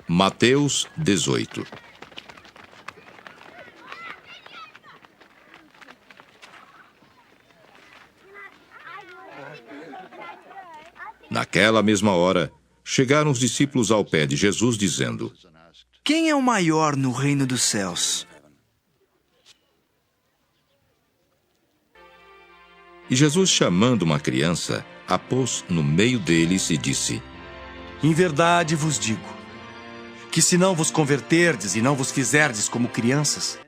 Mateus 18. Naquela mesma hora, chegaram os discípulos ao pé de Jesus, dizendo: Quem é o maior no reino dos céus? E Jesus, chamando uma criança, a pôs no meio deles e disse: Em verdade vos digo, que se não vos converterdes e não vos fizerdes como crianças,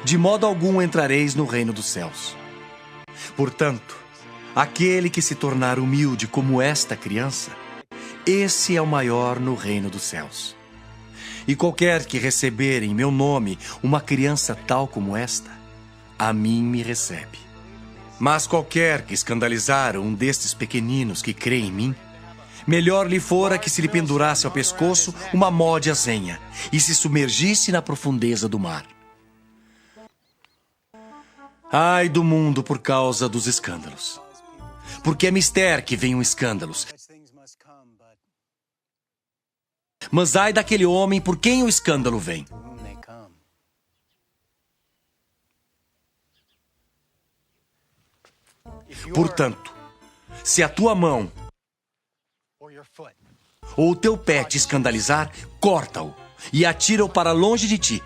de modo algum entrareis no reino dos céus. Portanto, aquele que se tornar humilde como esta criança, esse é o maior no reino dos céus. E qualquer que receber em meu nome uma criança tal como esta, a mim me recebe. Mas qualquer que escandalizar um destes pequeninos que crê em mim, melhor lhe fora que se lhe pendurasse ao pescoço uma mó de azenha e se sumergisse na profundeza do mar. Ai do mundo por causa dos escândalos. Porque é mister que venham escândalos. Mas ai daquele homem por quem o escândalo vem. Portanto, se a tua mão ou o teu pé te escandalizar, corta-o e atira-o para longe de ti.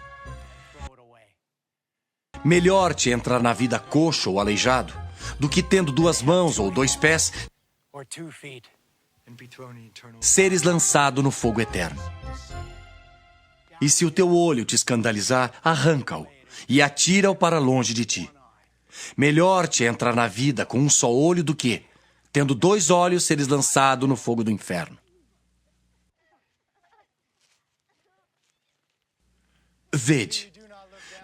Melhor te entrar na vida coxo ou aleijado, do que tendo 2 mãos ou 2 pés, seres lançado no fogo eterno. E se o teu olho te escandalizar, arranca-o e atira-o para longe de ti. Melhor te entrar na vida com um só olho do que, tendo 2 olhos, seres lançado no fogo do inferno. Vede,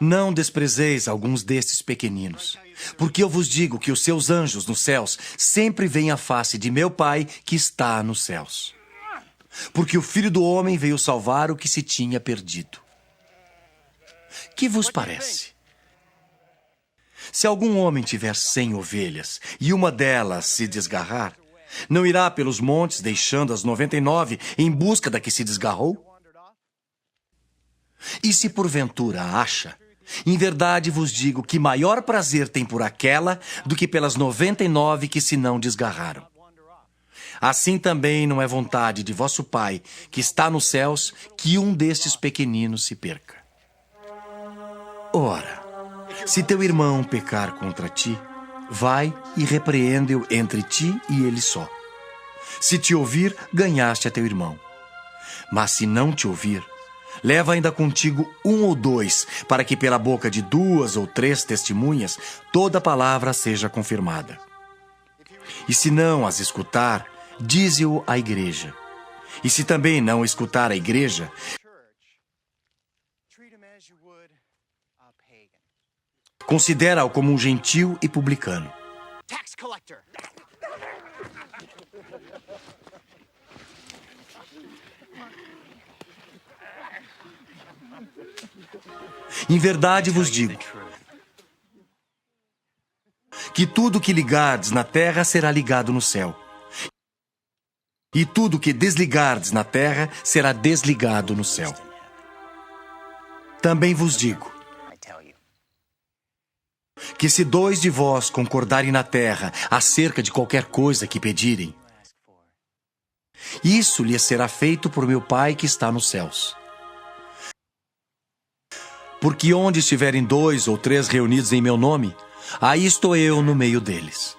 não desprezeis alguns destes pequeninos, porque eu vos digo que os seus anjos nos céus sempre veem a face de meu Pai que está nos céus. Porque o Filho do Homem veio salvar o que se tinha perdido. Que vos parece? Se algum homem tiver 100 ovelhas e uma delas se desgarrar, não irá pelos montes deixando as 99 em busca da que se desgarrou? E se porventura a acha, em verdade vos digo que maior prazer tem por aquela do que pelas 99 que se não desgarraram. Assim também não é vontade de vosso Pai, que está nos céus, que um destes pequeninos se perca. Ora, se teu irmão pecar contra ti, vai e repreende-o entre ti e ele só. Se te ouvir, ganhaste a teu irmão. Mas se não te ouvir, leva ainda contigo 1 ou 2, para que pela boca de 2 ou 3 testemunhas toda palavra seja confirmada. E se não as escutar, dize-o à igreja. E se também não escutar a igreja, considera-o como um gentil e publicano. Em verdade vos digo que tudo que ligardes na terra será ligado no céu, e tudo que desligardes na terra será desligado no céu. Também vos digo que se 2 de vós concordarem na terra acerca de qualquer coisa que pedirem, isso lhes será feito por meu Pai que está nos céus. Porque onde estiverem 2 ou 3 reunidos em meu nome, aí estou eu no meio deles.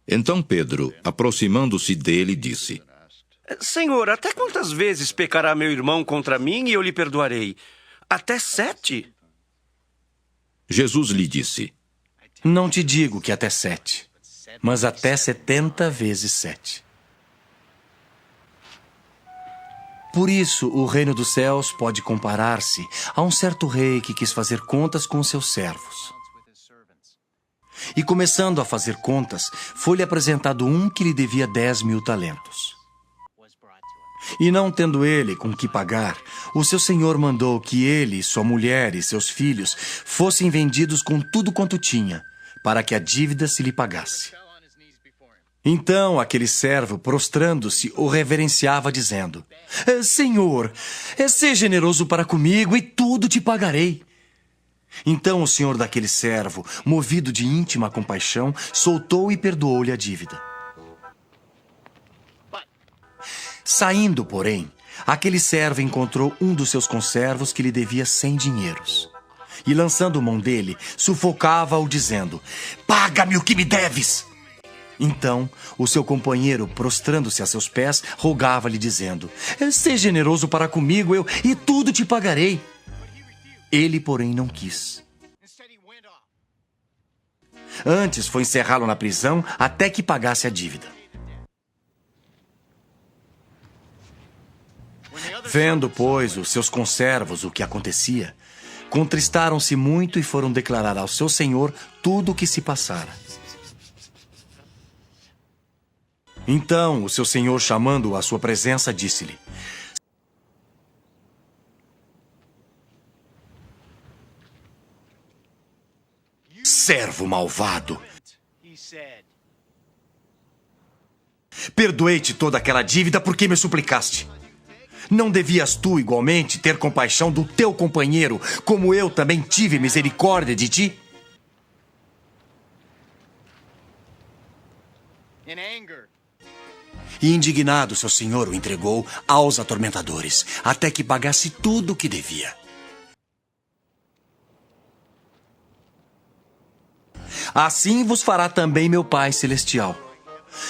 Então Pedro, aproximando-se dele, disse: Senhor, até quantas vezes pecará meu irmão contra mim e eu lhe perdoarei? Até 7? Jesus lhe disse: Não te digo que até 7, mas até 70 vezes 7. Por isso, o reino dos céus pode comparar-se a um certo rei que quis fazer contas com seus servos. E começando a fazer contas, foi-lhe apresentado um que lhe devia 10.000 talentos. E não tendo ele com que pagar, o seu senhor mandou que ele, sua mulher e seus filhos fossem vendidos com tudo quanto tinha, para que a dívida se lhe pagasse. Então aquele servo, prostrando-se, o reverenciava, dizendo: Senhor, seja generoso para comigo e tudo te pagarei. Então o senhor daquele servo, movido de íntima compaixão, soltou e perdoou-lhe a dívida. Saindo, porém, aquele servo encontrou um dos seus conservos que lhe devia 100 dinheiros. E lançando mão dele, sufocava-o, dizendo: Paga-me o que me deves! Então, o seu companheiro, prostrando-se a seus pés, rogava-lhe, dizendo: Seja generoso para comigo, e tudo te pagarei. Ele, porém, não quis. Antes foi encerrá-lo na prisão até que pagasse a dívida. Vendo, pois, os seus conservos o que acontecia, contristaram-se muito e foram declarar ao seu senhor tudo o que se passara. Então o seu senhor, chamando-o à sua presença, disse-lhe: Servo malvado, perdoei-te toda aquela dívida porque me suplicaste. Não devias tu, igualmente, ter compaixão do teu companheiro, como eu também tive misericórdia de ti? E indignado, seu senhor o entregou aos atormentadores, até que pagasse tudo o que devia. Assim vos fará também meu Pai Celestial,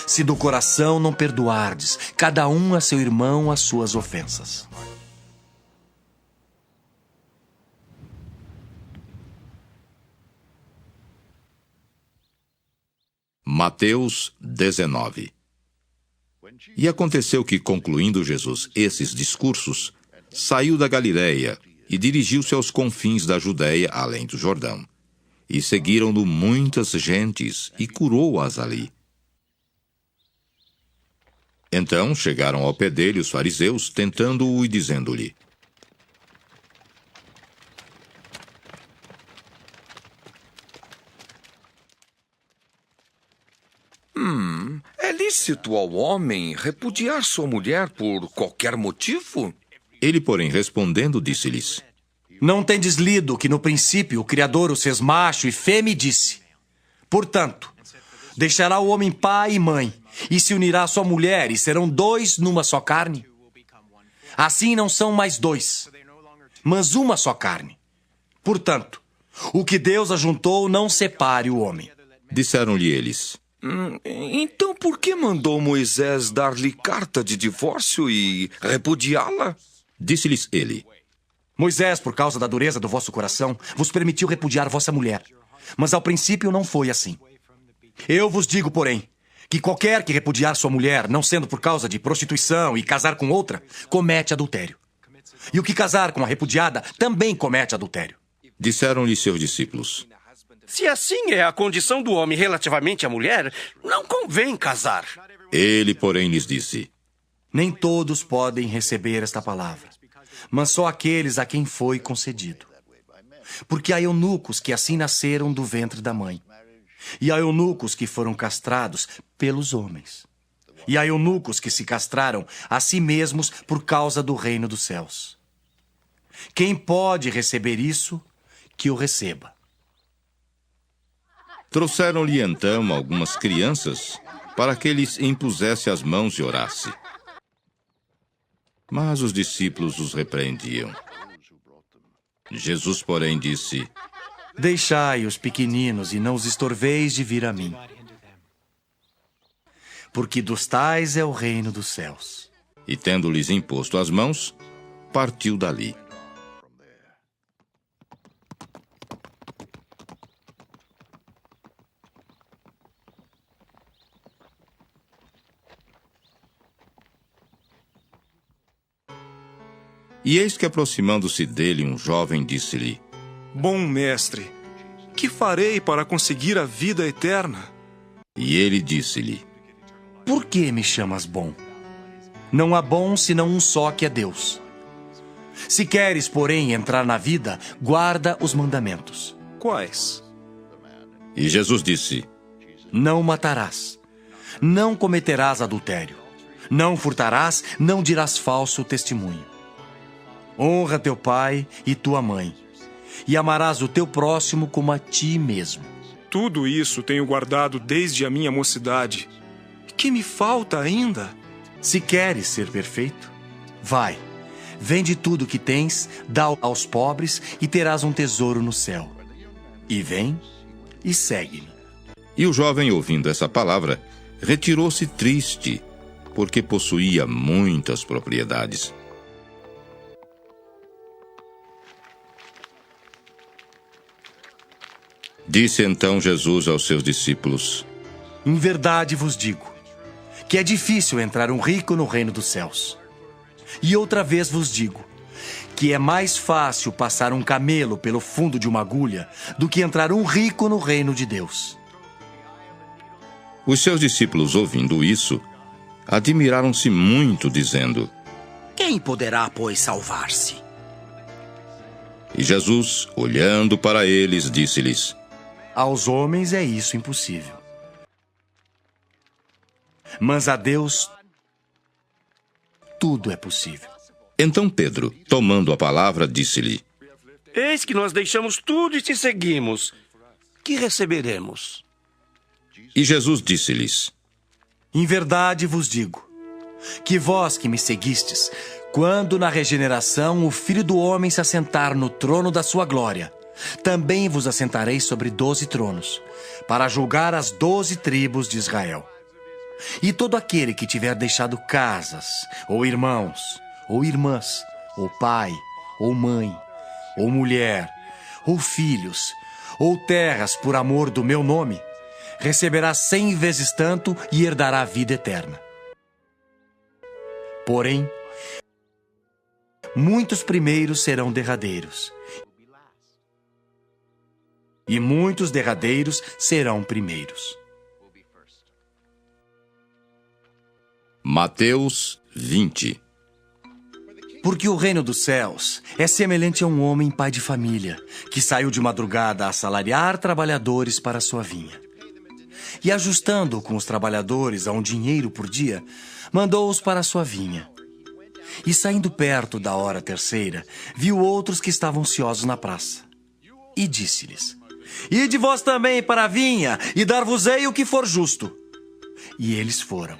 se do coração não perdoardes, cada um a seu irmão as suas ofensas. Mateus 19. E aconteceu que, concluindo Jesus esses discursos, saiu da Galiléia e dirigiu-se aos confins da Judéia, além do Jordão. E seguiram-no muitas gentes, e curou-as ali. Então chegaram ao pé dele os fariseus, tentando-o e dizendo-lhe: É lícito ao homem repudiar sua mulher por qualquer motivo? Ele, porém, respondendo, disse-lhes: Não tendes lido que no princípio o Criador os fez macho e fêmea e disse: Portanto, deixará o homem pai e mãe, e se unirá à sua mulher, e serão dois numa só carne? Assim não são mais dois, mas uma só carne. Portanto, o que Deus ajuntou, não separe o homem. Disseram-lhe eles: Então por que mandou Moisés dar-lhe carta de divórcio e repudiá-la? Disse-lhes ele: Moisés, por causa da dureza do vosso coração, vos permitiu repudiar vossa mulher. Mas ao princípio não foi assim. Eu vos digo, porém, que qualquer que repudiar sua mulher, não sendo por causa de prostituição e casar com outra, comete adultério. E o que casar com a repudiada também comete adultério. Disseram-lhe seus discípulos: Se assim é a condição do homem relativamente à mulher, não convém casar. Ele, porém, lhes disse: Nem todos podem receber esta palavra, mas só aqueles a quem foi concedido. Porque há eunucos que assim nasceram do ventre da mãe. E há eunucos que foram castrados pelos homens. E há eunucos que se castraram a si mesmos por causa do reino dos céus. Quem pode receber isso, que o receba. Trouxeram-lhe então algumas crianças, para que lhes impusesse as mãos e orasse. Mas os discípulos os repreendiam. Jesus, porém, disse: Deixai os pequeninos e não os estorveis de vir a mim. Porque dos tais é o reino dos céus. E tendo-lhes imposto as mãos, partiu dali. E eis que, aproximando-se dele, um jovem disse-lhe: Bom mestre, que farei para conseguir a vida eterna? E ele disse-lhe: Por que me chamas bom? Não há bom senão um só, que é Deus. Se queres, porém, entrar na vida, guarda os mandamentos. Quais? E Jesus disse: Não matarás. Não cometerás adultério. Não furtarás, não dirás falso testemunho. Honra teu pai e tua mãe, e amarás o teu próximo como a ti mesmo. Tudo isso tenho guardado desde a minha mocidade. Que me falta ainda? Se queres ser perfeito, vai, vende tudo o que tens, dá aos pobres e terás um tesouro no céu. E vem e segue-me. E o jovem, ouvindo essa palavra, retirou-se triste, porque possuía muitas propriedades. Disse então Jesus aos seus discípulos: Em verdade vos digo, que é difícil entrar um rico no reino dos céus. E outra vez vos digo, que é mais fácil passar um camelo pelo fundo de uma agulha do que entrar um rico no reino de Deus. Os seus discípulos, ouvindo isso, admiraram-se muito, dizendo: Quem poderá, pois, salvar-se? E Jesus, olhando para eles, disse-lhes: Aos homens é isso impossível. Mas a Deus tudo é possível. Então Pedro, tomando a palavra, disse-lhe: Eis que nós deixamos tudo e te seguimos. Que receberemos? E Jesus disse-lhes: Em verdade vos digo, que vós que me seguistes, quando na regeneração o Filho do Homem se assentar no trono da sua glória, também vos assentareis sobre 12 tronos, para julgar as 12 tribos de Israel. E todo aquele que tiver deixado casas, ou irmãos, ou irmãs, ou pai, ou mãe, ou mulher, ou filhos, ou terras por amor do meu nome, receberá 100 vezes tanto e herdará a vida eterna. Porém, muitos primeiros serão derradeiros, e muitos derradeiros serão primeiros. Mateus 20. Porque o reino dos céus é semelhante a um homem pai de família, que saiu de madrugada a assalariar trabalhadores para a sua vinha. E ajustando com os trabalhadores a um dinheiro por dia, mandou-os para a sua vinha. E saindo perto da hora terceira, viu outros que estavam ociosos na praça. E disse-lhes: Ide vós também para a vinha, e dar-vos-ei o que for justo. E eles foram.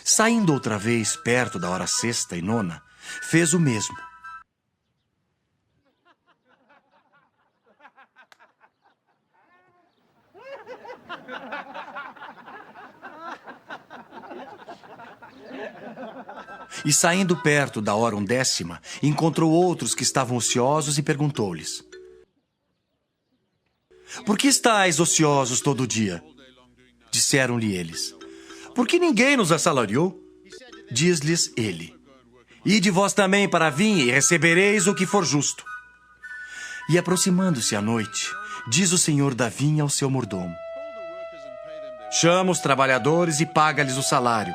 Saindo outra vez perto da hora sexta e nona, fez o mesmo. E saindo perto da hora 10ª, encontrou outros que estavam ociosos e perguntou-lhes: Por que estáis ociosos todo o dia? Disseram-lhe eles: Porque ninguém nos assalariou. Diz-lhes ele: Ide vós também para a vinha e recebereis o que for justo. E aproximando-se a noite, diz o senhor da vinha ao seu mordomo: Chama os trabalhadores e paga-lhes o salário,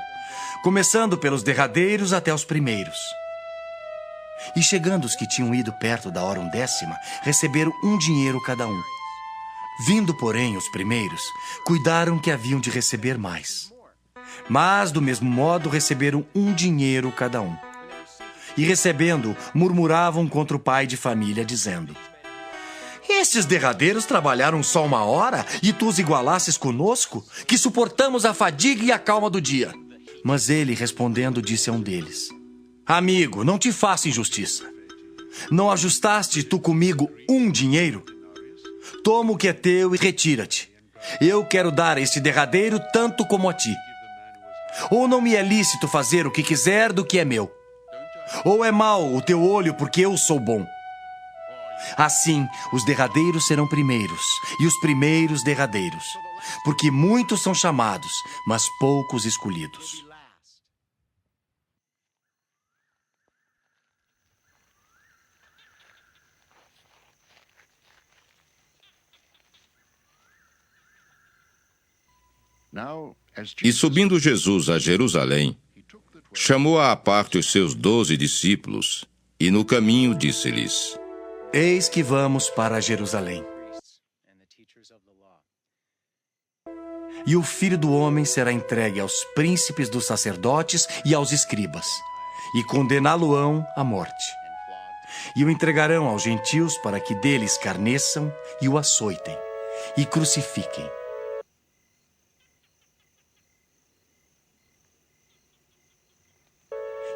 começando pelos derradeiros até os primeiros. E chegando os que tinham ido perto da hora 10ª, receberam um dinheiro cada um. Vindo, porém, os primeiros, cuidaram que haviam de receber mais. Mas, do mesmo modo, receberam um dinheiro cada um. E recebendo, murmuravam contra o pai de família, dizendo: Estes derradeiros trabalharam só 1 hora e tu os igualasses conosco, que suportamos a fadiga e a calma do dia. Mas ele, respondendo, disse a um deles: Amigo, não te faço injustiça. Não ajustaste tu comigo um dinheiro? Toma o que é teu e retira-te. Eu quero dar a este derradeiro tanto como a ti. Ou não me é lícito fazer o que quiser do que é meu? Ou é mau o teu olho porque eu sou bom? Assim, os derradeiros serão primeiros, e os primeiros derradeiros. Porque muitos são chamados, mas poucos escolhidos. E subindo Jesus a Jerusalém, chamou à parte os seus 12 discípulos, e no caminho disse-lhes: Eis que vamos para Jerusalém. E o Filho do Homem será entregue aos príncipes dos sacerdotes e aos escribas, e condená-lo-ão à morte. E o entregarão aos gentios para que dele escarneçam e o açoitem, e crucifiquem.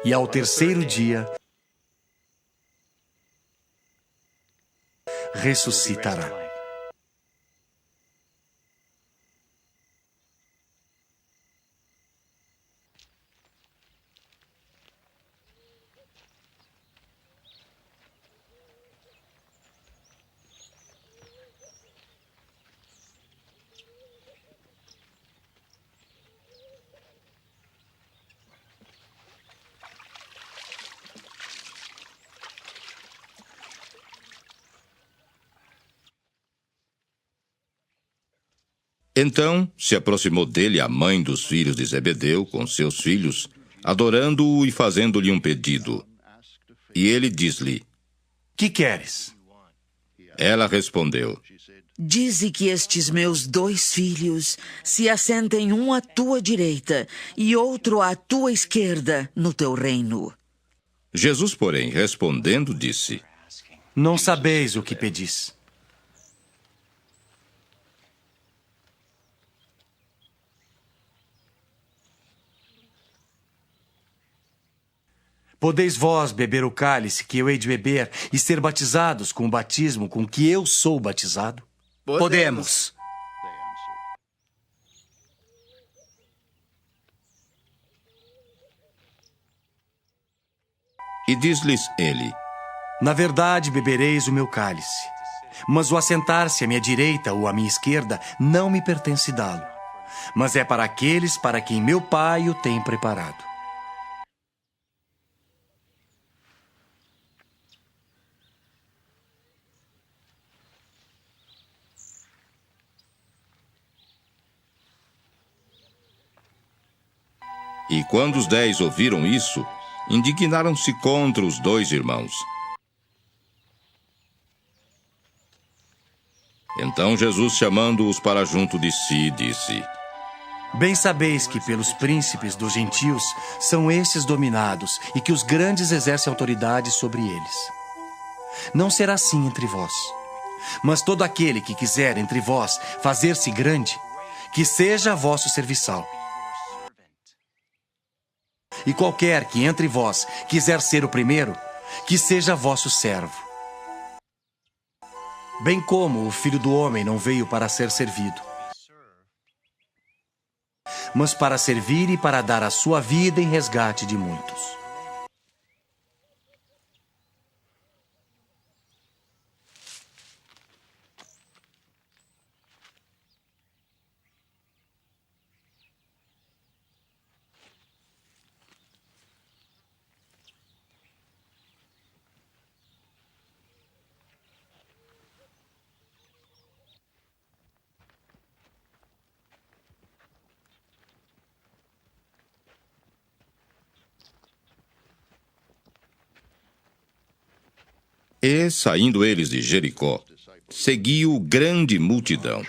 E ao terceiro dia ressuscitará. Então se aproximou dele a mãe dos filhos de Zebedeu com seus filhos, adorando-o e fazendo-lhe um pedido. E ele diz-lhe: Que queres? Ela respondeu: Dize que estes meus 2 filhos se assentem um à tua direita e outro à tua esquerda no teu reino. Jesus, porém, respondendo, disse: Não sabeis o que pedis. Podeis vós beber o cálice que eu hei de beber e ser batizados com o batismo com que eu sou batizado? Podemos. E diz-lhes ele: Na verdade bebereis o meu cálice, mas o assentar-se à minha direita ou à minha esquerda não me pertence dá-lo, mas é para aqueles para quem meu Pai o tem preparado. E quando os 10 ouviram isso, indignaram-se contra os 2 irmãos. Então Jesus, chamando-os para junto de si, disse: Bem sabeis que pelos príncipes dos gentios são estes dominados e que os grandes exercem autoridade sobre eles. Não será assim entre vós. Mas todo aquele que quiser entre vós fazer-se grande, que seja vosso serviçal. E qualquer que entre vós quiser ser o primeiro, que seja vosso servo. Bem como o Filho do Homem não veio para ser servido, mas para servir e para dar a sua vida em resgate de muitos. E, saindo eles de Jericó, seguiu grande multidão.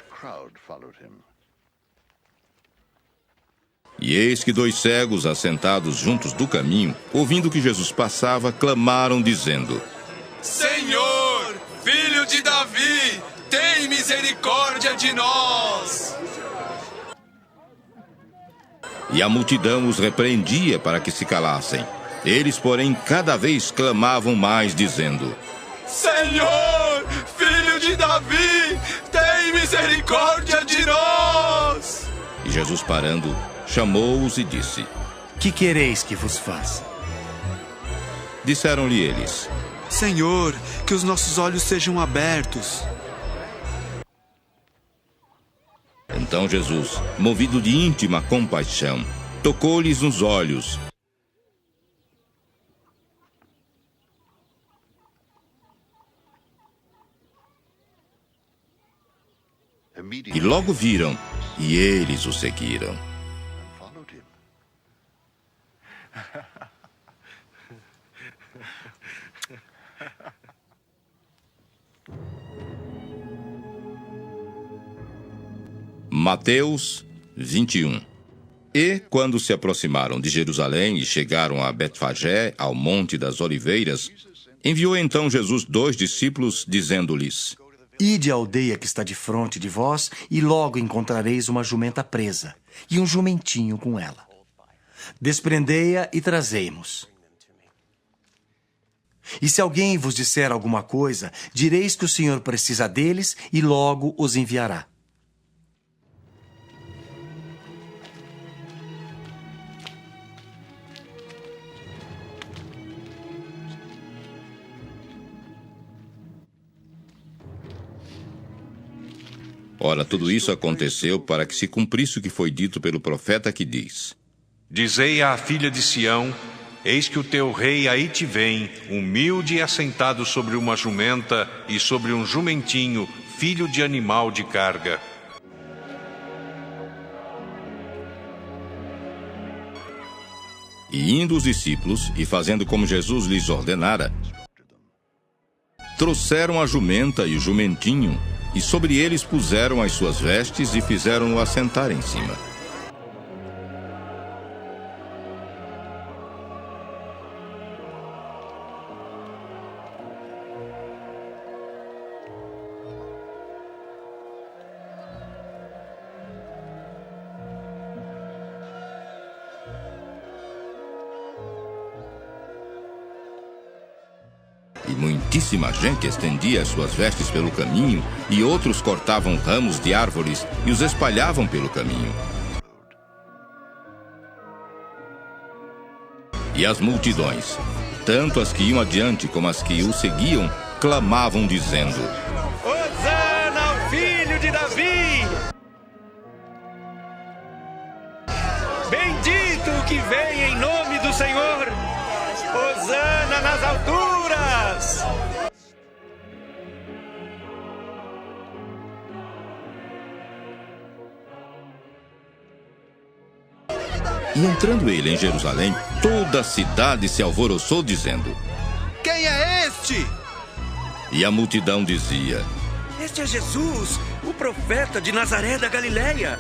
E eis que 2 cegos, assentados juntos do caminho, ouvindo que Jesus passava, clamaram, dizendo: Senhor, filho de Davi, tem misericórdia de nós! E a multidão os repreendia para que se calassem. Eles, porém, cada vez clamavam mais, dizendo: Senhor, filho de Davi, tem misericórdia de nós! E Jesus, parando, chamou-os e disse: Que quereis que vos faça? Disseram-lhe eles: Senhor, que os nossos olhos sejam abertos. Então Jesus, movido de íntima compaixão, tocou-lhes nos olhos. E logo viram, e eles o seguiram. Mateus 21. E, quando se aproximaram de Jerusalém e chegaram a Betfagé, ao Monte das Oliveiras, enviou então Jesus 2 discípulos, dizendo-lhes: Ide à aldeia que está defronte de vós, e logo encontrareis uma jumenta presa, e um jumentinho com ela. Desprendei-a e trazei-mos. E se alguém vos disser alguma coisa, direis que o Senhor precisa deles, e logo os enviará. Ora, tudo isso aconteceu para que se cumprisse o que foi dito pelo profeta que diz: Dizei à filha de Sião: Eis que o teu rei aí te vem, humilde e assentado sobre uma jumenta e sobre um jumentinho, filho de animal de carga. E indo os discípulos, e fazendo como Jesus lhes ordenara, trouxeram a jumenta e o jumentinho, e sobre eles puseram as suas vestes e fizeram-no assentar em cima. E muitíssima gente estendia as suas vestes pelo caminho, e outros cortavam ramos de árvores e os espalhavam pelo caminho. E as multidões, tanto as que iam adiante como as que o seguiam, clamavam dizendo: Hosana ao filho de Davi! Bendito o que vem em nome do Senhor! Hosana nas alturas! E entrando ele em Jerusalém, toda a cidade se alvoroçou, dizendo: Quem é este? E a multidão dizia: Este é Jesus, o profeta de Nazaré da Galileia.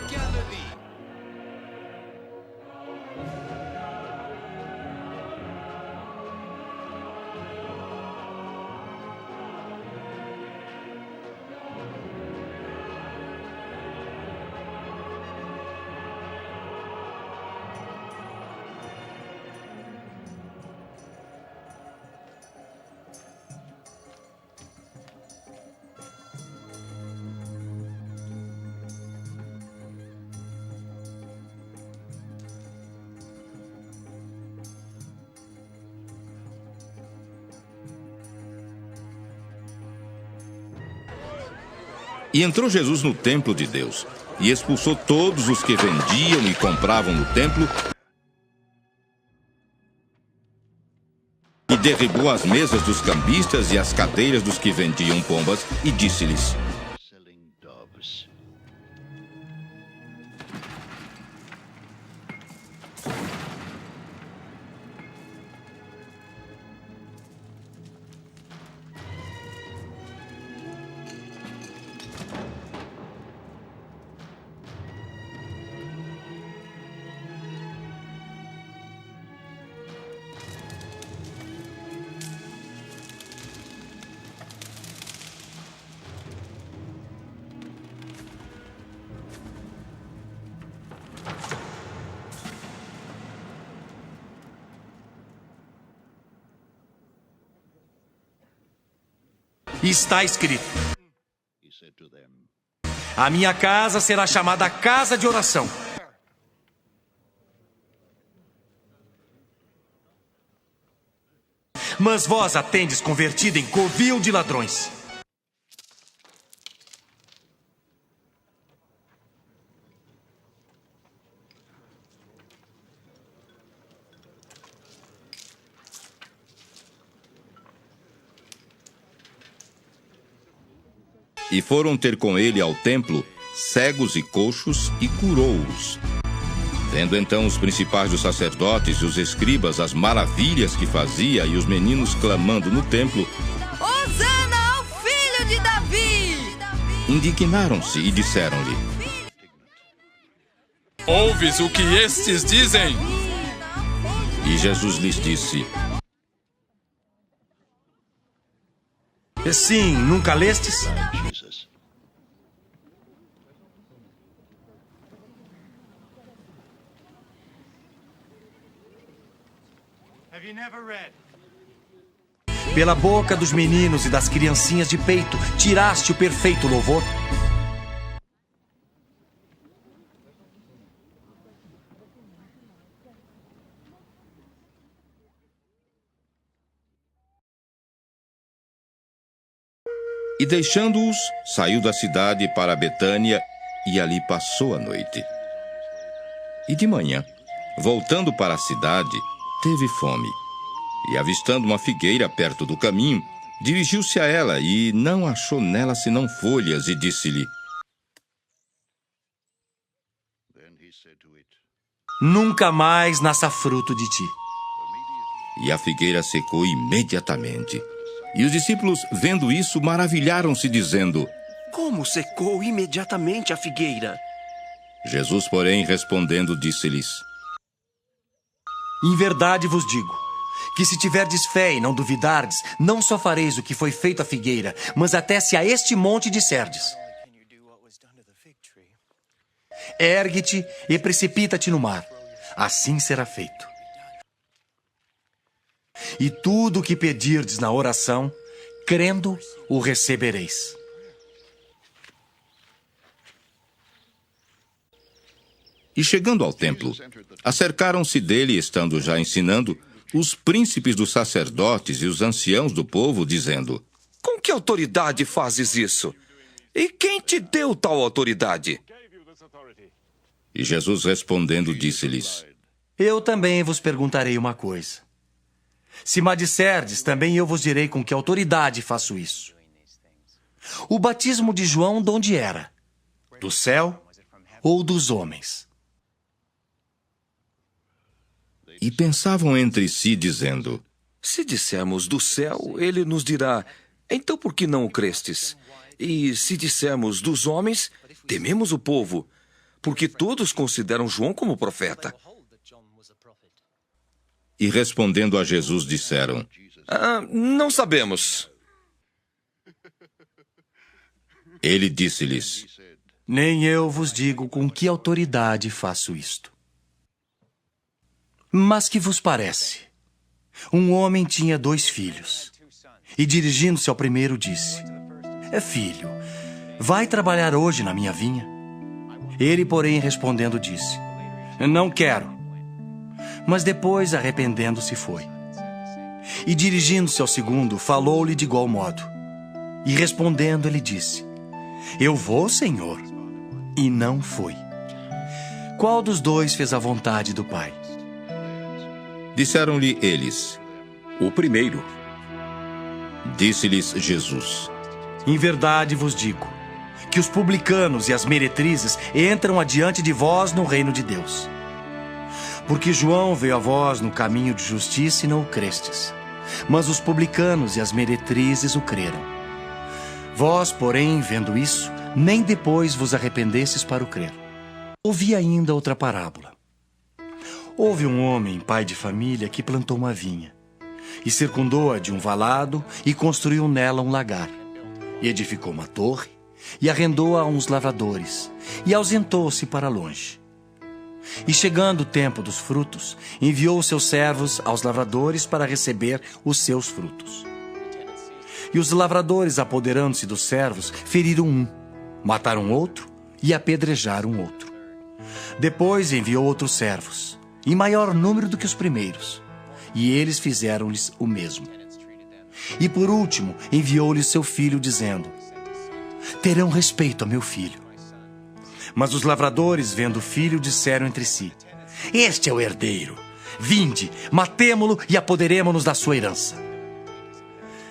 E entrou Jesus no templo de Deus, e expulsou todos os que vendiam e compravam no templo, e derribou as mesas dos cambistas e as cadeiras dos que vendiam pombas, e disse-lhes: E está escrito: A minha casa será chamada casa de oração, Mas vós a tendes convertido em covil de ladrões. E foram ter com ele ao templo cegos e coxos e curou-os. Vendo então os principais dos sacerdotes e os escribas as maravilhas que fazia e os meninos clamando no templo, Hosana ao filho de Davi! indignaram-se e disseram-lhe: Ouves o que estes dizem? E Jesus lhes disse: Sim, nunca lestes? Pela boca dos meninos e das criancinhas de peito, tiraste o perfeito louvor? E deixando-os, saiu da cidade para Betânia e ali passou a noite. E de manhã, voltando para a cidade, teve fome. E avistando uma figueira perto do caminho, dirigiu-se a ela e não achou nela senão folhas e disse-lhe: Nunca mais nasça fruto de ti. E a figueira secou imediatamente. E os discípulos, vendo isso, maravilharam-se, dizendo: Como secou imediatamente a figueira? Jesus, porém, respondendo, disse-lhes: Em verdade vos digo, que se tiverdes fé e não duvidardes, não só fareis o que foi feito à figueira, mas até se a este monte disserdes: Ergue-te e precipita-te no mar, assim será feito. E tudo o que pedirdes na oração, crendo, o recebereis. E chegando ao templo, acercaram-se dele, estando já ensinando, os príncipes dos sacerdotes e os anciãos do povo, dizendo: Com que autoridade fazes isso? E quem te deu tal autoridade? E Jesus respondendo disse-lhes: Eu também vos perguntarei uma coisa. Se me disserdes, também eu vos direi com que autoridade faço isso. O batismo de João de onde era? Do céu ou dos homens? E pensavam entre si, dizendo: Se dissermos do céu, ele nos dirá: Então por que não o crestes? E se dissermos dos homens, tememos o povo, porque todos consideram João como profeta. E respondendo a Jesus, disseram: Não sabemos. Ele disse-lhes: Nem eu vos digo com que autoridade faço isto. Mas que vos parece? Um homem tinha 2 filhos. E dirigindo-se ao primeiro disse: Filho, vai trabalhar hoje na minha vinha? Ele, porém, respondendo, disse: Não quero. Mas depois, arrependendo-se, foi. E dirigindo-se ao segundo, falou-lhe de igual modo. E respondendo, ele disse: Eu vou, Senhor. E não foi. Qual dos 2 fez a vontade do Pai? Disseram-lhe eles: O primeiro. Disse-lhes Jesus: Em verdade vos digo, que os publicanos e as meretrizes entram adiante de vós no reino de Deus. Porque João veio a vós no caminho de justiça e não o crestes, mas os publicanos e as meretrizes o creram. Vós, porém, vendo isso, nem depois vos arrependestes para o crer. Ouvi ainda outra parábola. Houve um homem, pai de família, que plantou uma vinha, e circundou-a de um valado, e construiu nela um lagar. E edificou uma torre, e arrendou-a a uns lavradores, e ausentou-se para longe. E chegando o tempo dos frutos, enviou seus servos aos lavradores para receber os seus frutos. E os lavradores, apoderando-se dos servos, feriram um, mataram outro e apedrejaram outro. Depois enviou outros servos, em maior número do que os primeiros, e eles fizeram-lhes o mesmo. E por último, enviou-lhe seu filho, dizendo: terão respeito a meu filho. Mas os lavradores, vendo o filho, disseram entre si: este é o herdeiro. Vinde, matemo-lo e apoderemo-nos da sua herança.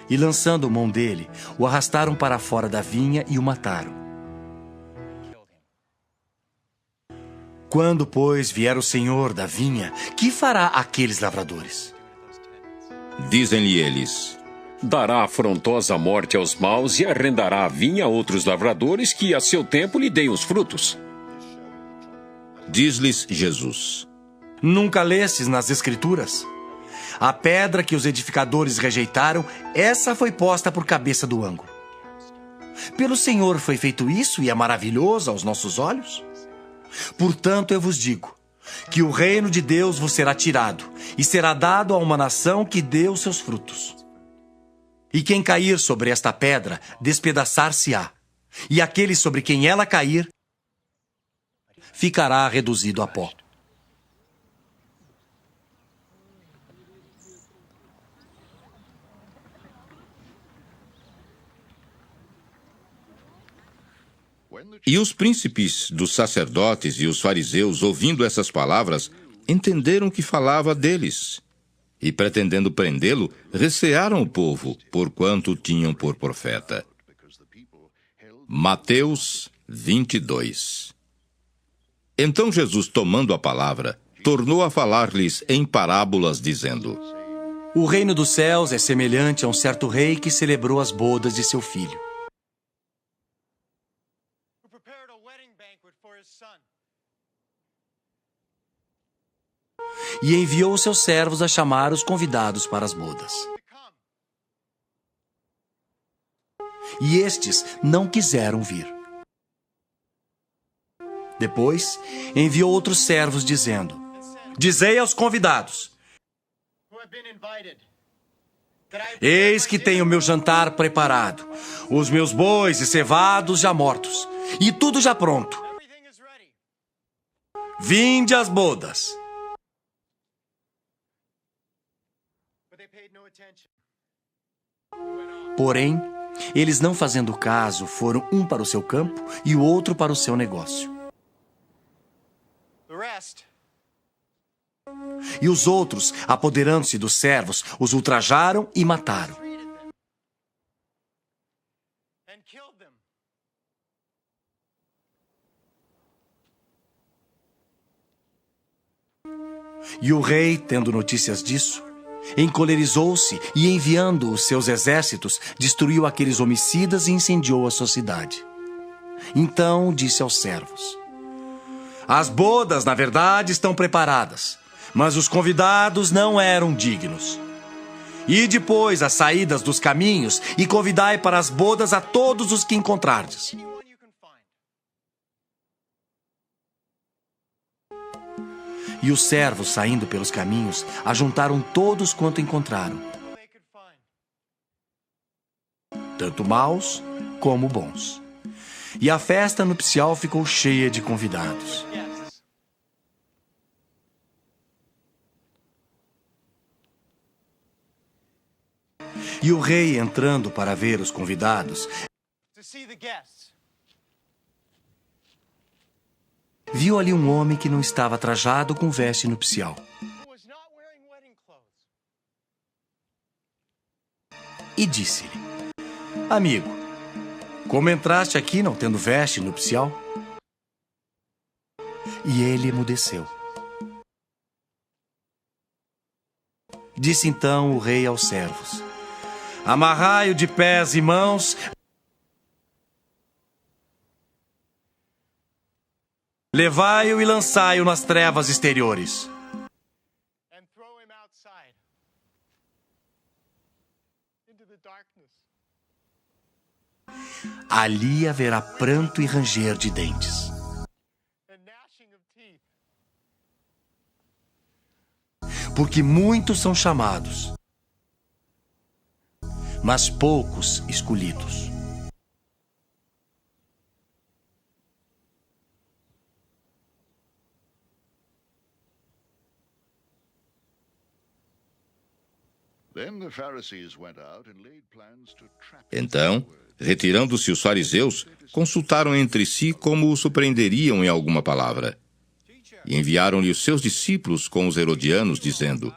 E lançando mão dele, o arrastaram para fora da vinha e o mataram. Quando, pois, vier o senhor da vinha, que fará aqueles lavradores? Dizem-lhe eles: dará afrontosa morte aos maus e arrendará a vinha a outros lavradores que a seu tempo lhe deem os frutos. Diz-lhes Jesus: nunca lestes nas Escrituras? A pedra que os edificadores rejeitaram, essa foi posta por cabeça do ângulo. Pelo Senhor foi feito isso e é maravilhoso aos nossos olhos? Portanto, eu vos digo que o reino de Deus vos será tirado e será dado a uma nação que dê os seus frutos. E quem cair sobre esta pedra, despedaçar-se-á, e aquele sobre quem ela cair, ficará reduzido a pó. E os príncipes dos sacerdotes e os fariseus, ouvindo essas palavras, entenderam que falava deles. E, pretendendo prendê-lo, recearam o povo, porquanto o tinham por profeta. Mateus 22. Então Jesus, tomando a palavra, tornou a falar-lhes em parábolas, dizendo: o reino dos céus é semelhante a um certo rei que celebrou as bodas de seu filho. E enviou seus servos a chamar os convidados para as bodas. E estes não quiseram vir. Depois, enviou outros servos, dizendo: dizei aos convidados: eis que tenho o meu jantar preparado, os meus bois e cevados já mortos, e tudo já pronto. Vinde às bodas. Porém, eles, não fazendo caso, foram um para o seu campo e o outro para o seu negócio. E os outros, apoderando-se dos servos, os ultrajaram e mataram. E o rei, tendo notícias disso, encolerizou-se e, enviando os seus exércitos, destruiu aqueles homicidas e incendiou a sua cidade. Então disse aos servos: as bodas, na verdade, estão preparadas, mas os convidados não eram dignos. E depois as saídas dos caminhos e convidai para as bodas a todos os que encontrardes. E os servos, saindo pelos caminhos, ajuntaram todos quanto encontraram, tanto maus como bons. E a festa nupcial ficou cheia de convidados. E o rei, entrando para ver os convidados, viu ali um homem que não estava trajado com veste nupcial. E disse-lhe: amigo, como entraste aqui não tendo veste nupcial? E ele emudeceu. Disse então o rei aos servos: amarrai-o de pés e mãos, levai-o e lançai-o nas trevas exteriores. Ali haverá pranto e ranger de dentes. Porque muitos são chamados, mas poucos escolhidos. Então, retirando-se os fariseus, consultaram entre si como o surpreenderiam em alguma palavra. E enviaram-lhe os seus discípulos com os herodianos, dizendo: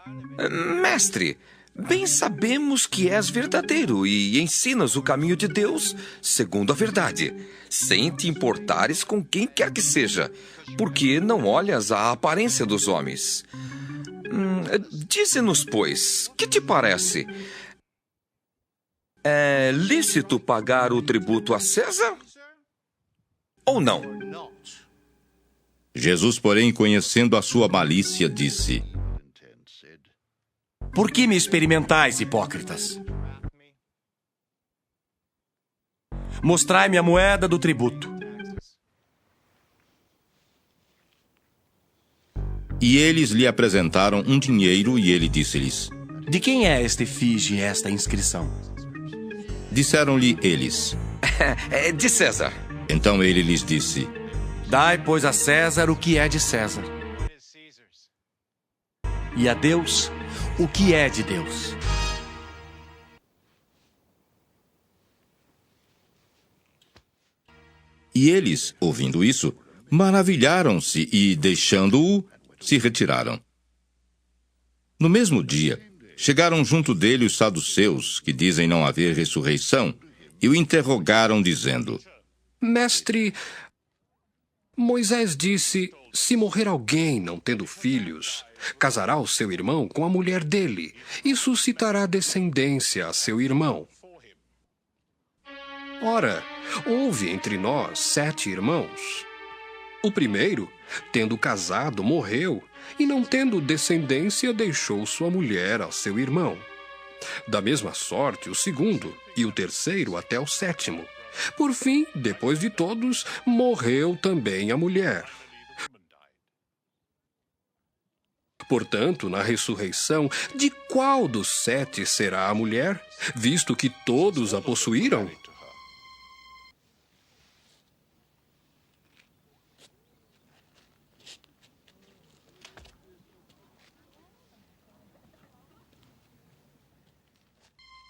Mestre, bem sabemos que és verdadeiro e ensinas o caminho de Deus segundo a verdade, sem te importares com quem quer que seja, porque não olhas a aparência dos homens. Dize-nos, pois, que te parece? É lícito pagar o tributo a César? Ou não? Jesus, porém, conhecendo a sua malícia, disse: Por que me experimentais, hipócritas? Mostrai-me a moeda do tributo. E eles lhe apresentaram um dinheiro, e ele disse-lhes: De quem é esta efígie e esta inscrição? Disseram-lhe eles: É de César. Então ele lhes disse: Dai, pois, a César o que é de César, e a Deus o que é de Deus. E eles, ouvindo isso, maravilharam-se e, deixando-o, se retiraram. No mesmo dia, chegaram junto dele os saduceus, que dizem não haver ressurreição, e o interrogaram, dizendo: Mestre, Moisés disse: se morrer alguém não tendo filhos, casará o seu irmão com a mulher dele e suscitará descendência a seu irmão. Ora, houve entre nós 7 irmãos. O primeiro, tendo casado, morreu, e não tendo descendência, deixou sua mulher a seu irmão. Da mesma sorte, o segundo, e o terceiro até o 7º. Por fim, depois de todos, morreu também a mulher. Portanto, na ressurreição, de qual dos 7 será a mulher, visto que todos a possuíram?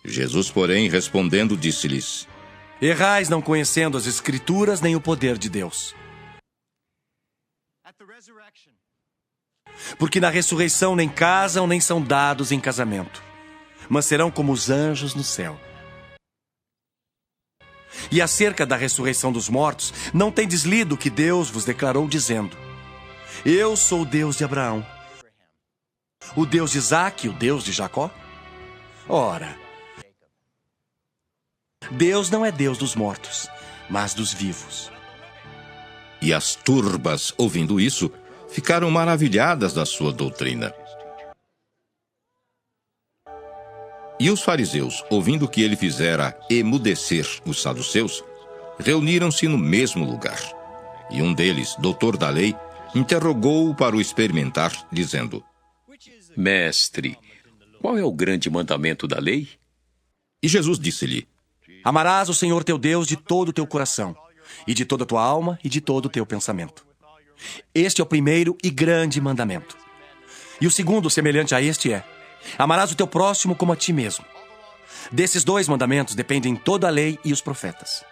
Jesus, porém, respondendo, disse-lhes: Errais não conhecendo as Escrituras nem o poder de Deus. Porque na ressurreição nem casam nem são dados em casamento, mas serão como os anjos no céu. E acerca da ressurreição dos mortos, não tendes lido o que Deus vos declarou, dizendo: Eu sou o Deus de Abraão, o Deus de Isaque e o Deus de Jacó? Ora, Deus não é Deus dos mortos, mas dos vivos. E as turbas, ouvindo isso, ficaram maravilhadas da sua doutrina. E os fariseus, ouvindo que ele fizera emudecer os saduceus, reuniram-se no mesmo lugar. E um deles, doutor da lei, interrogou-o para o experimentar, dizendo: Mestre, qual é o grande mandamento da lei? E Jesus disse-lhe: Amarás o Senhor teu Deus de todo o teu coração, e de toda a tua alma, e de todo o teu pensamento. Este é o primeiro e grande mandamento. E o segundo, semelhante a este, é: amarás o teu próximo como a ti mesmo. Desses 2 mandamentos dependem toda a lei e os profetas.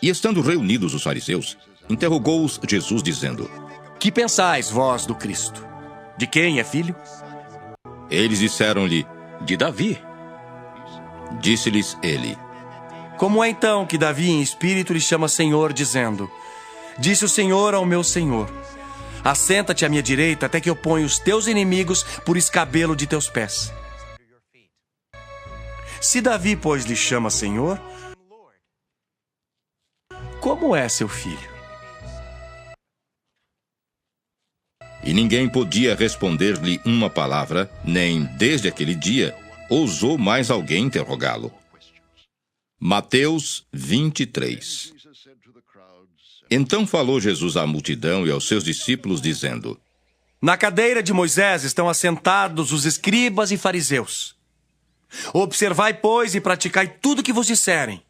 E estando reunidos os fariseus, interrogou-os Jesus, dizendo: Que pensais, vós, do Cristo? De quem é filho? Eles disseram-lhe: De Davi. Disse-lhes ele: Como é então que Davi em espírito lhe chama Senhor, dizendo: Disse o Senhor ao meu Senhor: Assenta-te à minha direita até que eu ponha os teus inimigos por escabelo de teus pés. Se Davi, pois, lhe chama Senhor, como é seu filho? E ninguém podia responder-lhe uma palavra, nem, desde aquele dia, ousou mais alguém interrogá-lo. Mateus 23. Então falou Jesus à multidão e aos seus discípulos, dizendo: Na cadeira de Moisés estão assentados os escribas e fariseus. Observai, pois, e praticai tudo o que vos disserem.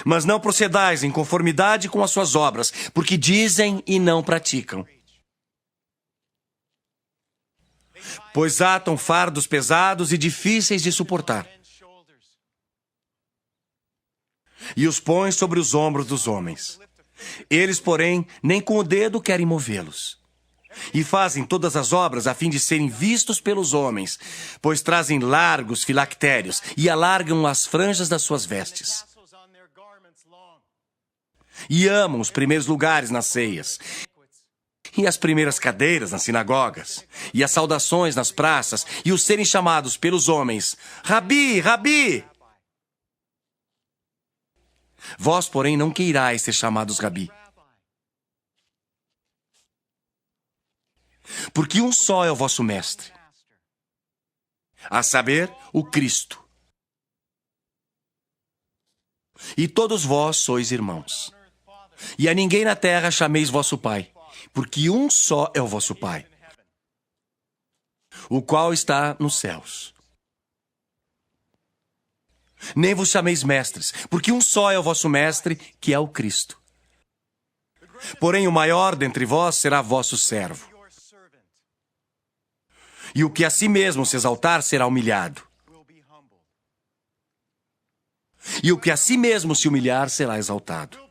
Mas não procedais em conformidade com as suas obras, porque dizem e não praticam. pois atam fardos pesados e difíceis de suportar, e os põem sobre os ombros dos homens. Eles, porém, nem com o dedo querem movê-los. E fazem todas as obras a fim de serem vistos pelos homens, pois trazem largos filactérios e alargam as franjas das suas vestes. E amam os primeiros lugares nas ceias, e as primeiras cadeiras nas sinagogas, e as saudações nas praças, e os serem chamados pelos homens, Rabi, Rabi! Vós, porém, não queirais ser chamados Rabi, porque um só é o vosso mestre, a saber, o Cristo. E todos vós sois irmãos. E a ninguém na terra chameis vosso Pai, porque um só é o vosso Pai, o qual está nos céus. Nem vos chameis mestres, porque um só é o vosso mestre, que é o Cristo. Porém, o maior dentre vós será vosso servo. E o que a si mesmo se exaltar será humilhado. E o que a si mesmo se humilhar será exaltado.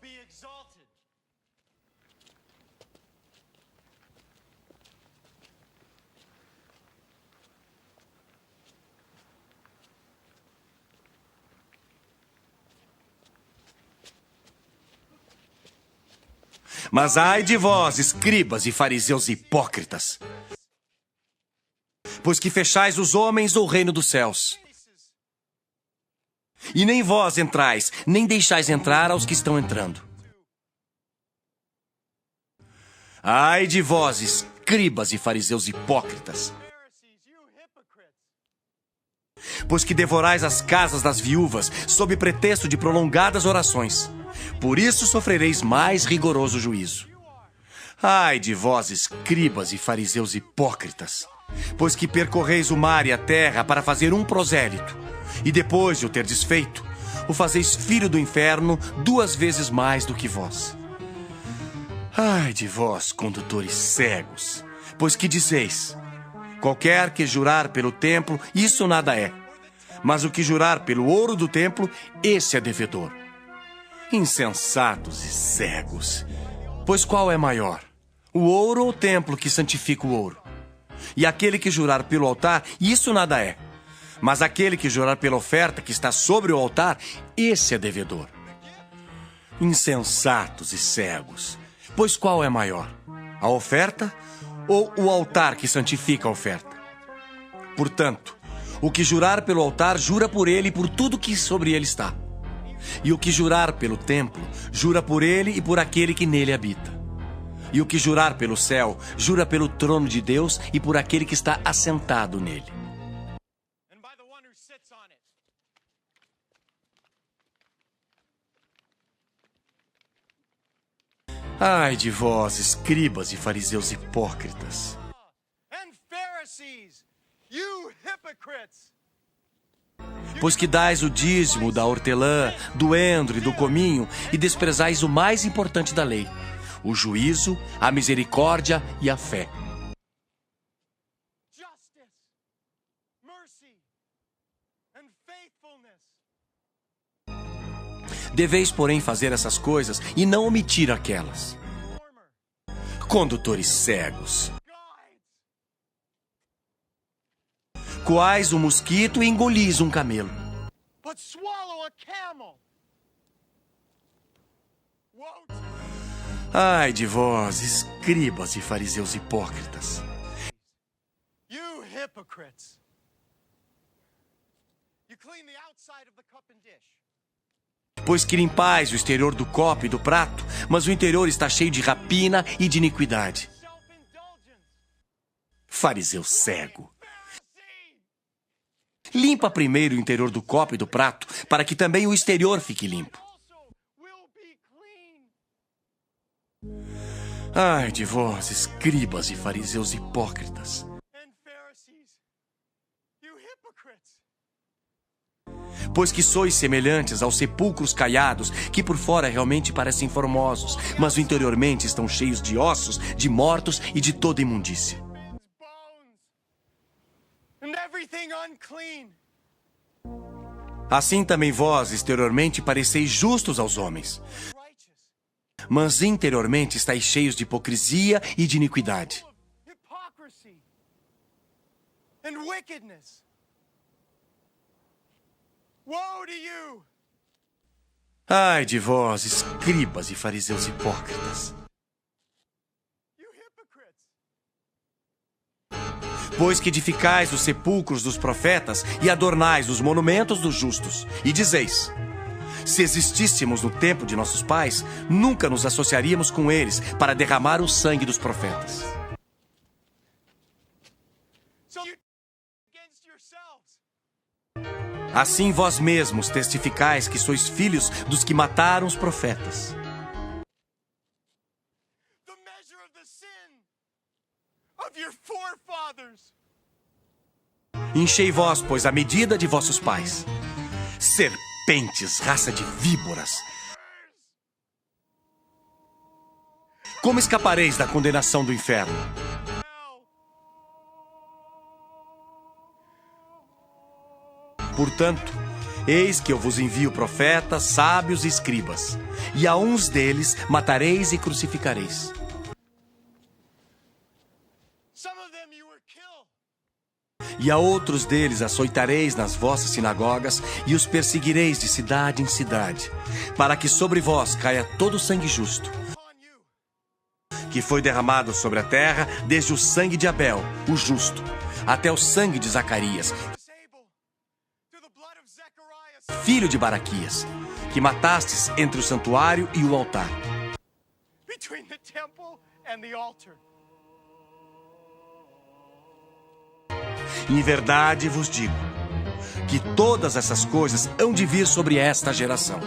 Mas ai de vós, escribas e fariseus hipócritas, pois que fechais os homens o reino dos céus. E nem vós entrais, nem deixais entrar aos que estão entrando. Ai de vós, escribas e fariseus hipócritas, pois que devorais as casas das viúvas, sob pretexto de prolongadas orações. Por isso sofrereis mais rigoroso juízo. Ai de vós, escribas e fariseus hipócritas, pois que percorreis o mar e a terra para fazer um prosélito, e depois de o ter desfeito, o fazeis filho do inferno 2 vezes mais do que vós. Ai de vós, condutores cegos, pois que dizeis: qualquer que jurar pelo templo, isso nada é, mas o que jurar pelo ouro do templo, esse é devedor. Insensatos e cegos, pois qual é maior, o ouro ou o templo que santifica o ouro? E aquele que jurar pelo altar, isso nada é, mas aquele que jurar pela oferta que está sobre o altar, esse é devedor. Insensatos e cegos, pois qual é maior, a oferta ou o altar que santifica a oferta? Portanto, o que jurar pelo altar, jura por ele e por tudo que sobre ele está. E o que jurar pelo templo, jura por ele e por aquele que nele habita. E o que jurar pelo céu, jura pelo trono de Deus e por aquele que está assentado nele. Ai de vós, escribas e fariseus hipócritas, pois que dais o dízimo da hortelã, do endro e do cominho, e desprezais o mais importante da lei, o juízo, a misericórdia e a fé. Deveis, porém, fazer essas coisas e não omitir aquelas. Condutores cegos, coais um mosquito e engolis um camelo. Ai de vós, escribas e fariseus hipócritas, pois que limpais o exterior do copo e do prato, mas o interior está cheio de rapina e de iniquidade. Fariseu cego, limpa primeiro o interior do copo e do prato, para que também o exterior fique limpo. Ai de vós, escribas e fariseus hipócritas, pois que sois semelhantes aos sepulcros caiados, que por fora realmente parecem formosos, mas interiormente estão cheios de ossos, de mortos e de toda imundícia. Assim também vós, exteriormente, pareceis justos aos homens, mas interiormente estáis cheios de hipocrisia e de iniquidade. Ai de vós, escribas e fariseus hipócritas! Pois que edificais os sepulcros dos profetas e adornais os monumentos dos justos, e dizeis: se existíssemos no tempo de nossos pais, nunca nos associaríamos com eles para derramar o sangue dos profetas. Assim vós mesmos testificais que sois filhos dos que mataram os profetas. Enchei vós, pois, a medida de vossos pais. Serpentes, raça de víboras! Como escapareis da condenação do inferno? Portanto, eis que eu vos envio profetas, sábios e escribas, e a uns deles matareis e crucificareis. E a outros deles açoitareis nas vossas sinagogas e os perseguireis de cidade em cidade, para que sobre vós caia todo o sangue justo, que foi derramado sobre a terra, desde o sangue de Abel, o justo, até o sangue de Zacarias, filho de Baraquias, que matastes entre o santuário e o altar. Em verdade vos digo que todas essas coisas hão de vir sobre esta geração.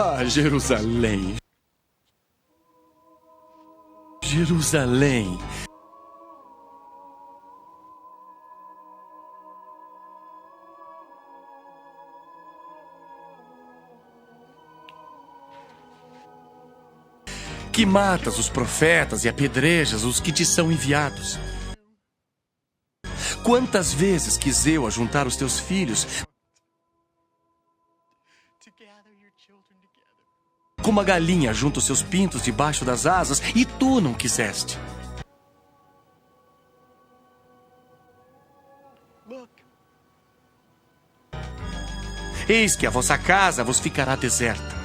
Ah, Jerusalém! Jerusalém! Que matas os profetas e apedrejas os que te são enviados. Quantas vezes quis eu ajuntar os teus filhos, como a galinha junta os seus pintos debaixo das asas, e tu não quiseste. Eis que a vossa casa vos ficará deserta.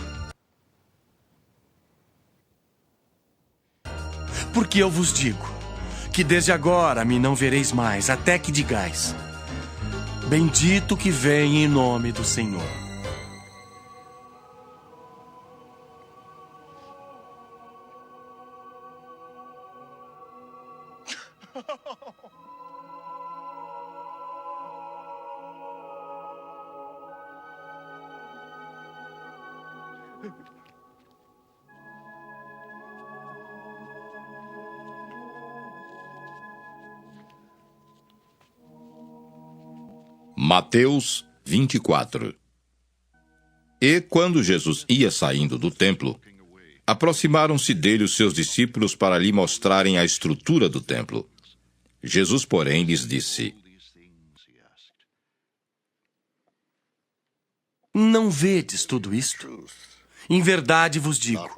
Porque eu vos digo que desde agora me não vereis mais, até que digais: bendito que vem em nome do Senhor. Mateus 24. E quando Jesus ia saindo do templo, aproximaram-se dele os seus discípulos para lhe mostrarem a estrutura do templo. Jesus, porém, lhes disse: não vedes tudo isto? Em verdade vos digo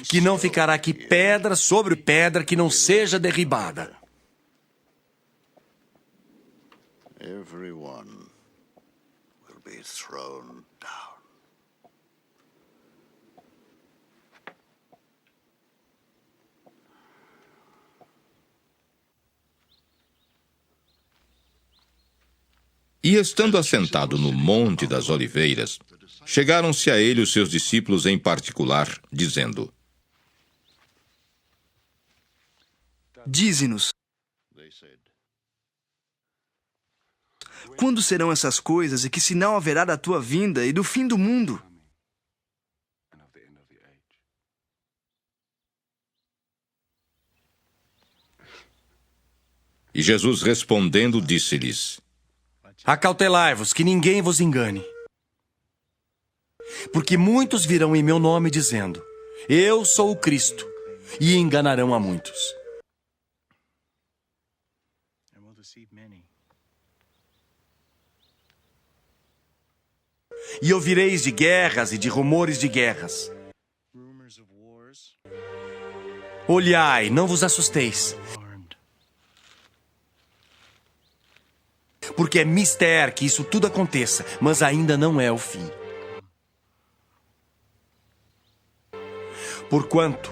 que não ficará aqui pedra sobre pedra que não seja derribada. Everyone will be thrown down. E estando assentado no Monte das Oliveiras, chegaram-se a ele os seus discípulos em particular, dizendo: Dize-nos, quando serão essas coisas e que sinal haverá da tua vinda e do fim do mundo? E Jesus respondendo disse-lhes: Acautelai-vos, que ninguém vos engane. Porque muitos virão em meu nome dizendo: Eu sou o Cristo, e enganarão a muitos. E ouvireis de guerras e de rumores de guerras. Olhai, não vos assusteis. Porque é mister que isso tudo aconteça, mas ainda não é o fim. Porquanto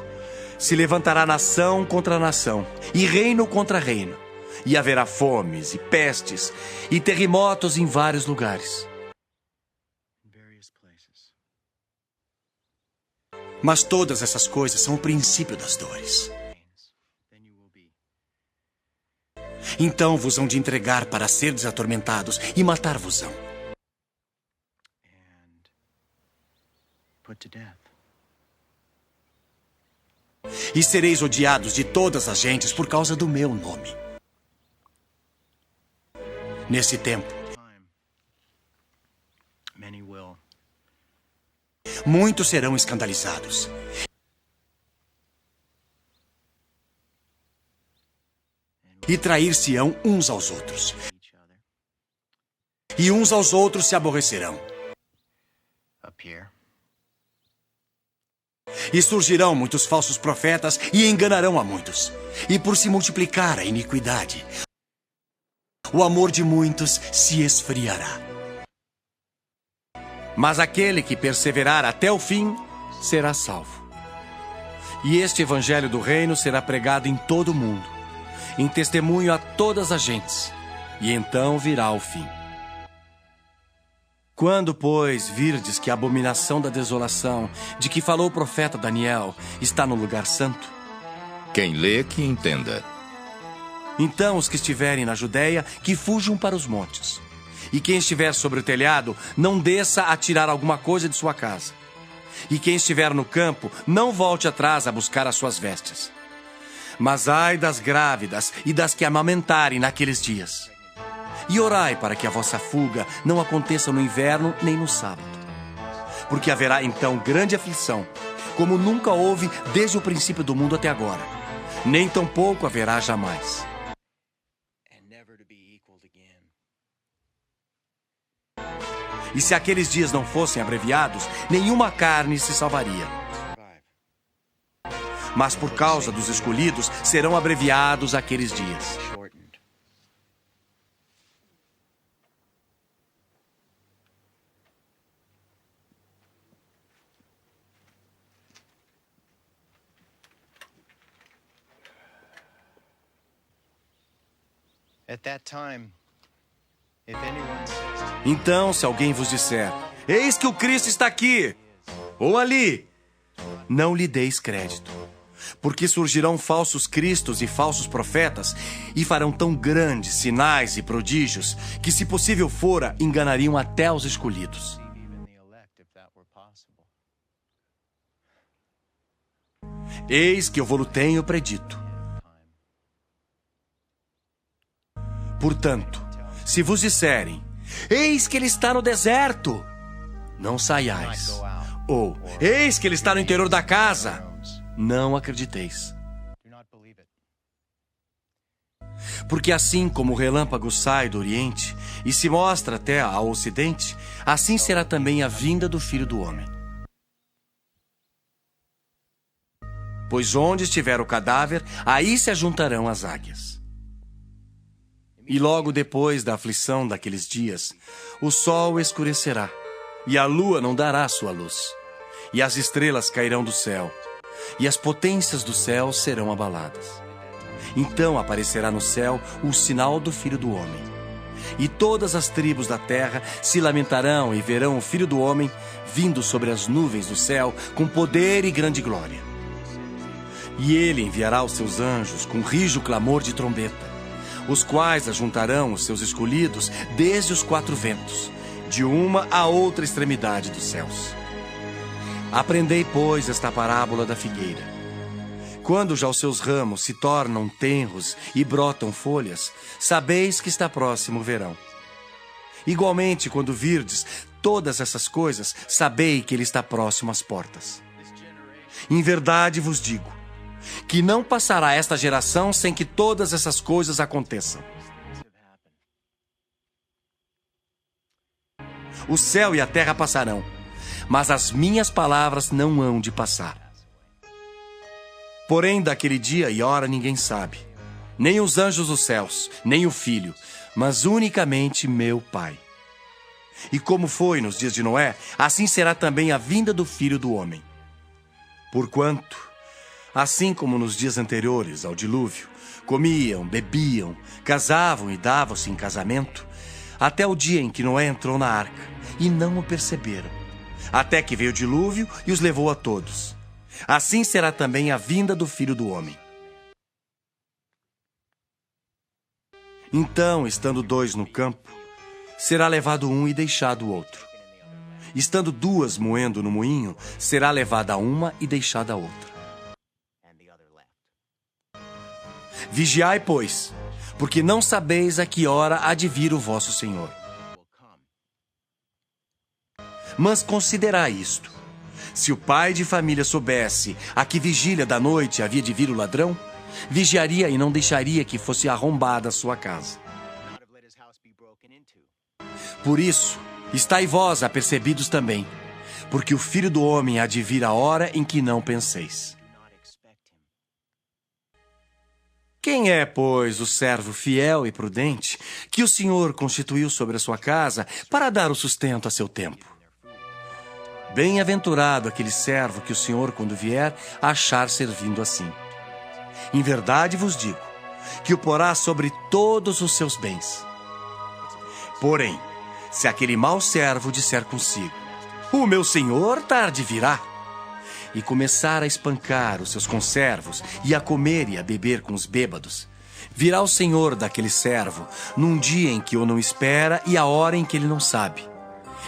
se levantará nação contra nação, e reino contra reino, e haverá fomes e pestes, e terremotos em vários lugares. Mas todas essas coisas são o princípio das dores. Então vos hão de entregar para serdes atormentados e matar-vos-ão. E sereis odiados de todas as gentes por causa do meu nome. Nesse tempo, muitos serão escandalizados. E trair-se-ão uns aos outros. E uns aos outros se aborrecerão. E surgirão muitos falsos profetas e enganarão a muitos. E por se multiplicar a iniquidade, o amor de muitos se esfriará. Mas aquele que perseverar até o fim será salvo. E este evangelho do reino será pregado em todo o mundo, em testemunho a todas as gentes, e então virá o fim. Quando, pois, virdes que a abominação da desolação, de que falou o profeta Daniel, está no lugar santo? Quem lê, que entenda. Então os que estiverem na Judéia, que fujam para os montes. E quem estiver sobre o telhado, não desça a tirar alguma coisa de sua casa. E quem estiver no campo, não volte atrás a buscar as suas vestes. Mas ai das grávidas e das que amamentarem naqueles dias. E orai para que a vossa fuga não aconteça no inverno nem no sábado. Porque haverá então grande aflição, como nunca houve desde o princípio do mundo até agora. Nem tampouco haverá jamais. E se aqueles dias não fossem abreviados, nenhuma carne se salvaria. Mas por causa dos escolhidos, serão abreviados aqueles dias. Então, se alguém vos disser: eis que o Cristo está aqui, ou ali, não lhe deis crédito. Porque surgirão falsos cristos e falsos profetas, e farão tão grandes sinais e prodígios, que, se possível fora, enganariam até os escolhidos. Eis que eu vou-lo tenho predito. Portanto, se vos disserem: eis que ele está no deserto, não saiais. Ou, eis que ele está no interior da casa, não acrediteis. Porque assim como o relâmpago sai do Oriente e se mostra até ao Ocidente, assim será também a vinda do Filho do Homem. Pois onde estiver o cadáver, aí se ajuntarão as águias. E logo depois da aflição daqueles dias, o sol escurecerá, e a lua não dará sua luz, e as estrelas cairão do céu, e as potências do céu serão abaladas. Então aparecerá no céu o sinal do Filho do Homem. E todas as tribos da terra se lamentarão e verão o Filho do Homem vindo sobre as nuvens do céu com poder e grande glória. E ele enviará os seus anjos com rijo clamor de trombeta, os quais ajuntarão os seus escolhidos desde os quatro ventos, de uma a outra extremidade dos céus. Aprendei, pois, esta parábola da figueira. Quando já os seus ramos se tornam tenros e brotam folhas, sabeis que está próximo o verão. Igualmente, quando virdes todas essas coisas, sabei que ele está próximo às portas. Em verdade vos digo, que não passará esta geração sem que todas essas coisas aconteçam. O céu e a terra passarão, mas as minhas palavras não hão de passar. Porém, daquele dia e hora ninguém sabe, nem os anjos dos céus, nem o Filho, mas unicamente meu Pai. E como foi nos dias de Noé, assim será também a vinda do Filho do Homem. Porquanto, assim como nos dias anteriores ao dilúvio, comiam, bebiam, casavam e davam-se em casamento, até o dia em que Noé entrou na arca, e não o perceberam, até que veio o dilúvio e os levou a todos. Assim será também a vinda do Filho do Homem. Então, estando dois no campo, será levado um e deixado o outro. Estando duas moendo no moinho, será levada uma e deixada a outra. Vigiai, pois, porque não sabeis a que hora há de vir o vosso Senhor. Mas considerai isto: se o pai de família soubesse a que vigília da noite havia de vir o ladrão, vigiaria e não deixaria que fosse arrombada a sua casa. Por isso, estai vós apercebidos também, porque o Filho do Homem há de vir a hora em que não penseis. Quem é, pois, o servo fiel e prudente que o Senhor constituiu sobre a sua casa para dar o sustento a seu tempo? Bem-aventurado aquele servo que o Senhor, quando vier, achar servindo assim. Em verdade vos digo, que o porá sobre todos os seus bens. Porém, se aquele mau servo disser consigo, o meu senhor tarde virá, e começar a espancar os seus conservos, e a comer e a beber com os bêbados, virá o senhor daquele servo, num dia em que o não espera e a hora em que ele não sabe,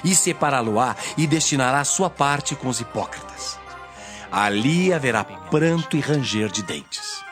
e separá-lo-á e destinará a sua parte com os hipócritas. Ali haverá pranto e ranger de dentes.